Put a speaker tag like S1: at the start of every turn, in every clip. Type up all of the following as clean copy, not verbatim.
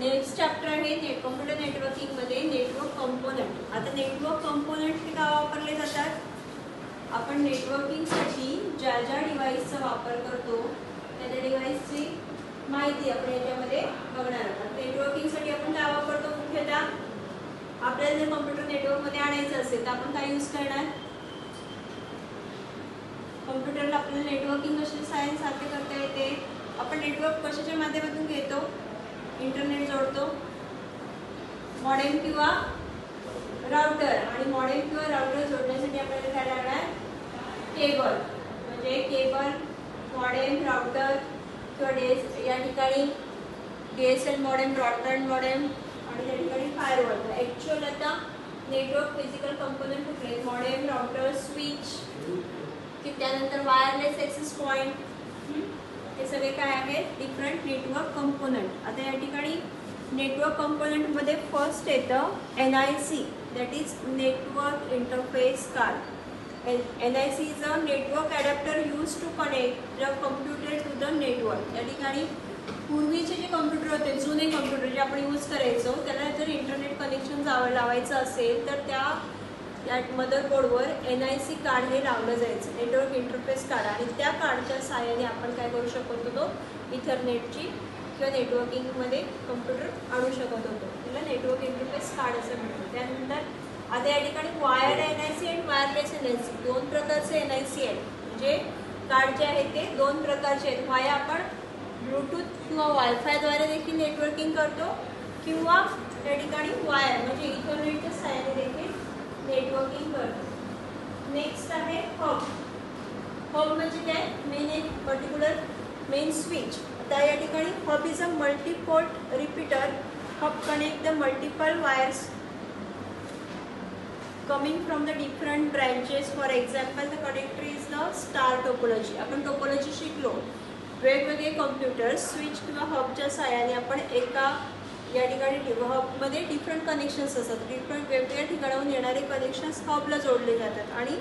S1: Next chapter आहे computer networking मध्ये network component. आता नेटवर्क कंपोनेंट हे का वापरले जातात? आपण नेटवर्किंग साठी ज्या ज्या डिव्हाइसचा वापर करतो त्या डिव्हाइसची माहिती आपण याच्यामध्ये बघणार आहोत। नेटवर्किंग साठी आपण काय वापरतो? मुख्यतः आपल्याला जर कॉम्प्युटर नेटवर्क मध्ये आणायचं असेल तर आपण काय यूज करणार? कॉम्प्युटरला आपल्याला नेटवर्किंग कशी साध्य करता येते? आपण नेटवर्क कशाच्या माध्यमातून घेतो? इंटरनेट जोडतो, मॉडेम किंवा राउटर, आणि मॉडेम किंवा राउटर जोडण्यासाठी आपल्याला काय लागणार? केबल। म्हणजे केबल, मॉडेम, राउटर किंवा या ठिकाणी डीएसएल मॉडेम, ब्रॉडबँड मॉडेम आणि त्या ठिकाणी फायरवॉल। ॲक्च्युअल आता नेटवर्क फिजिकल कंपोनेंट कुठले? मॉडेम, राउटर, स्विच, त्यानंतर वायरलेस ॲक्सेस पॉइंट, हे सगळे काय आहेत? Different network component. आता या ठिकाणी नेटवर्क कंपोनेंट मध्ये फर्स्ट येतं NIC, that is network interface card. NIC is a network adapter use to connect the computer to the network. या ठिकाणी पूर्वीचे जे कम्प्युटर होते, जुने कम्प्युटर जे आपण यूज करायचो, त्याला जर इंटरनेट कनेक्शन लावायचं असेल तर त्या मदरबोर्डवर NIC कार्ड हे लावलं जायचं, नेटवर्क इंटरफेस कार्ड, आणि त्या कार्डच्या सहाय्याने आपण काय करू शकत होतो? इथरनेटची किंवा नेटवर्किंगमध्ये कम्प्युटर आणू शकत होतो। त्याला नेटवर्क इंटरफेस कार्ड असं म्हणतो। त्यानंतर आता या ठिकाणी वायर्ड NIC आणि वायरलेस NIC दोन प्रकारचे NIC आहेत। म्हणजे कार्ड जे आहे ते दोन प्रकारचे आहेत। वाया आपण ब्लूटूथ किंवा वायफायद्वारे देखील नेटवर्किंग करतो, किंवा त्या ठिकाणी वायर म्हणजे इथरनेटच्या सहाय्याने देखील नेटवर्किंग करतो। नेक्स्ट आहे हब। हब म्हणजे काय? मेन एक पर्टिक्युलर मेन स्विच। आता या ठिकाणी hub is a multiport repeater. Hub connect the multiple wires coming from the different branches. For example, the connector is the star topology. आपण topology शिकलो। वेगवेगळे कॉम्प्युटर स्विच किंवा हबच्या सहाय्याने आपण एका या ठिकाणी हबमध्ये डिफरंट कनेक्शन्स असतात, डिफरंट वेगवेगळ्या ठिकाणाहून येणारे कनेक्शन्स हबला जोडले जातात, आणि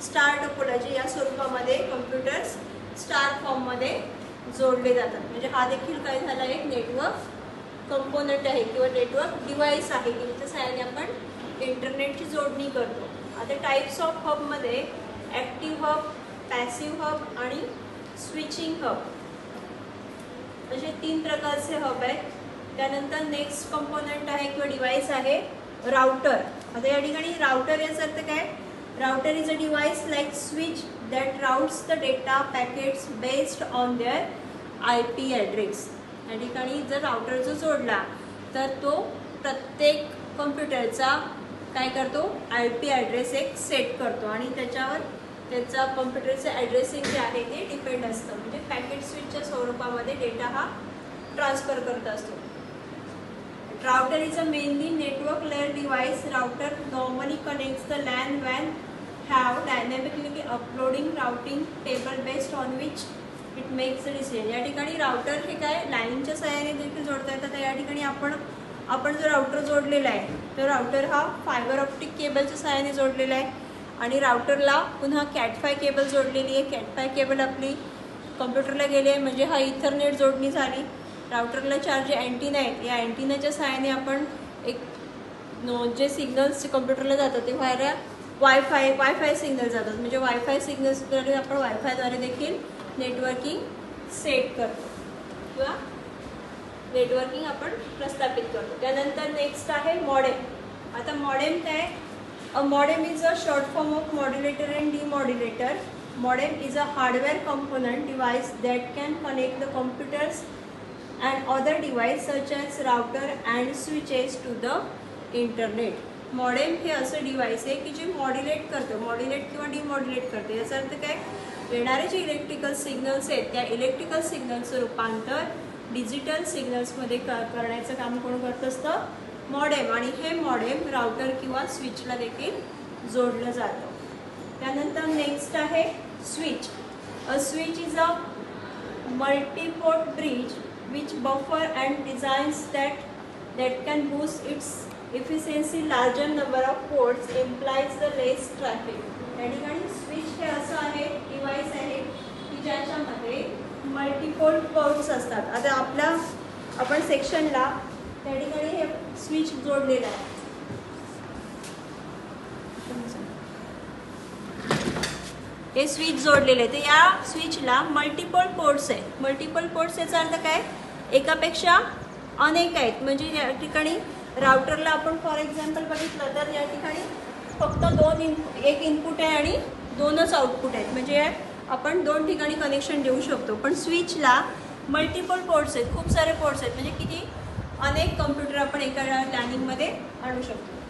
S1: स्टार टोपोलॉजी या स्वरूपामध्ये कम्प्युटर्स स्टार फॉर्ममध्ये जोडले जातात। म्हणजे हा देखील काय झाला? एक नेटवर्क कंपोनेंट आहे किंवा नेटवर्क डिव्हाइस आहे की ज्याच्या सहाय्याने आपण इंटरनेटची जोडणी करतो। आता टाइप्स ऑफ हबमध्ये ॲक्टिव्ह हब, पॅसिव्ह हब आणि स्विचिंग हब असे तीन प्रकारचे हब आहेत। त्यानंतर नेक्स्ट कंपोनेंट आहे किंवा डिव्हाइस आहे राउटर। आता या ठिकाणी राउटर याचा अर्थ काय? Router is a device like switch that routes the data packets based on their IP address. या ठिकाणी जर राउटर जो जोडला तर तो प्रत्येक कम्प्युटरचा काय करतो? IP ॲड्रेस एक सेट करतो, आणि त्याच्यावर त्याचा कम्प्युटरचं ॲड्रेसिंग जे आहे ते डिपेंड असतं। म्हणजे पॅकेट स्विचच्या स्वरूपामध्ये डेटा हा ट्रान्सफर करत असतो। Router is a mainly network layer device. Router normally connects the LAN WAN have dynamically uploading routing table based on which it makes the decision. या ठिकाणी राउटर हे काय लाईनच्या सहाय्याने देखील जोडता येतात। या ठिकाणी आपण जो राउटर जोडलेला आहे तो राउटर हा फायबर ऑप्टिक केबलच्या सहाय्याने जोडलेला आहे, आणि राउटरला पुन्हा कॅट5 केबल जोडलेली आहे। कॅट5 केबल आपली कम्प्युटरला गेली आहे म्हणजे हा इथरनेट जोडणी झाली। राउटरला चार जे अँटीना आहेत या अँटीनाच्या सहाय्याने आपण एक जे सिग्नल्स कम्प्युटरला जातात ते वायफाय सिग्नल जातात। म्हणजे वायफाय सिग्नल्सद्वारे आपण वायफायद्वारे देखील नेटवर्किंग सेट करतो किंवा नेटवर्किंग आपण प्रस्थापित करतो। त्यानंतर नेक्स्ट आहे मॉडेम। आता मॉडेम काय? A modem is a short form of modulator and demodulator. Modem is a hardware component device that can connect the computers and other device such as router and switches to the internet। Modem हे असं device आहे की जे modulate करतं, modulate किंवा डिमॉड्युलेट करतं। याचा अर्थ काय? येणारे जे इलेक्ट्रिकल सिग्नल्स आहेत त्या इलेक्ट्रिकल सिग्नल्सचं रूपांतर डिजिटल सिग्नल्समध्ये करण्याचं काम कोण करत असतं? मॉडेम। आणि हे मॉडेम राउटर किंवा स्विचला देखील जोडलं जातं। त्यानंतर नेक्स्ट आहे switch. A switch is a multiport bridge which buffer and designs that can boost its efficiency. Larger number of ports implies the less traffic. या ठिकाणी स्विच हे असं आहे डिव्हाइस आहे की ज्याच्यामध्ये मल्टिपल पोर्ट्स असतात। आता आपण सेक्शनला त्या ठिकाणी हे स्विच जोडलेलं आहे. हे स्विच जोडलेले आहे. तर या स्विचला मल्टिपल पोर्ट्स आहे. मल्टिपल पोर्ट्स याचा अर्थ काय, एकापेक्षा अनेक आहेत. म्हणजे या ठिकाणी राउटरला आपण फॉर एक्झाम्पल बघितलं तर या ठिकाणी फक्त एक इनपुट आहे आणि 2च आउटपुट आहेत. म्हणजे आपण 2 ठिकाणी कनेक्शन देऊ शकतो. पण स्विचला मल्टिपल पोर्ट्स आहेत, खूप सारे पोर्ट्स आहेत. म्हणजे किती अनेक कम्प्युटर आपण एका लॅनिंगमध्ये आणू शकतो.